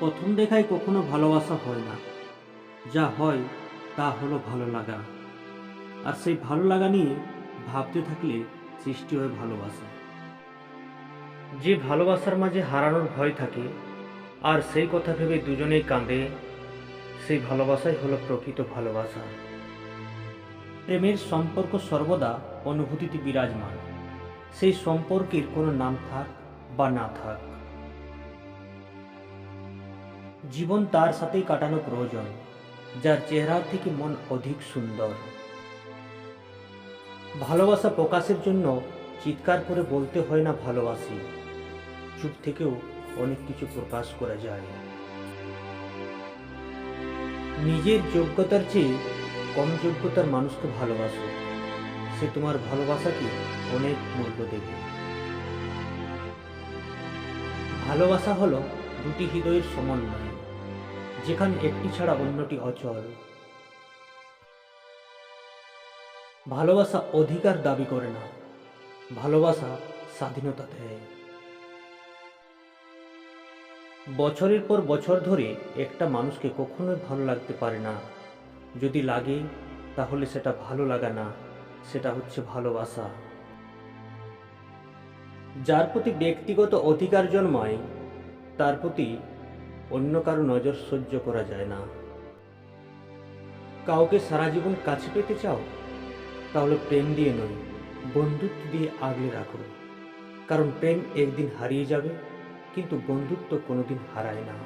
প্রথম দেখায় কখনো ভালোবাসা হয় না, যা হয় তা হলো ভালো লাগা। আর সেই ভালো লাগা নিয়ে ভাবতে থাকলে সৃষ্টি হয় ভালোবাসা। যে ভালোবাসার মাঝে হারানোর ভয় থাকে আর সেই কথা ভেবে দুজনেই কাঁদে, সেই ভালোবাসাই হলো প্রকৃত ভালোবাসা। প্রেমের সম্পর্ক সর্বদা অনুভূতিতে বিরাজমান, সেই সম্পর্কের কোনো নাম থাক বা না থাক। জীবন তার সাথেই কাটানো প্রয়োজন, যার চেহারা থেকে মন অধিক সুন্দর। ভালোবাসা প্রকাশের জন্য চিৎকার করে বলতে হয় না ভালোবাসি, চুপ থেকেও অনেক কিছু প্রকাশ করা যায়। নিজের যোগ্যতার চেয়ে কম যোগ্যতার মানুষকে ভালোবাসো, সে তোমার ভালোবাসাকে অনেক মূল্য দেবে। ভালোবাসা হলো দুটি হৃদয়ের সমন্বয়, যেখানে একটি ছাড়া অন্যটি অচল। ভালোবাসা অধিকার দাবি করে না, ভালোবাসা স্বাধীনতা দেয়। বছরের পর বছর ধরে একটা মানুষকে কখনোই ভালো লাগতে পারে না। যদি লাগে তাহলে সেটা ভালো লাগা না, সেটা হচ্ছে ভালোবাসা। যার প্রতি ব্যক্তিগত অধিকার জন্মায়, তার প্রতি অন্য কারো নজর সহ্য করা যায় না। কাউকে সারা জীবন কাছে পেতে চাও, তাহলে প্রেম দিয়ে নয়, বন্ধুত্ব দিয়ে আগলে রাখো। কারণ প্রেম একদিন হারিয়ে যাবে, কিন্তু বন্ধুত্ব কোনোদিন হারায় না।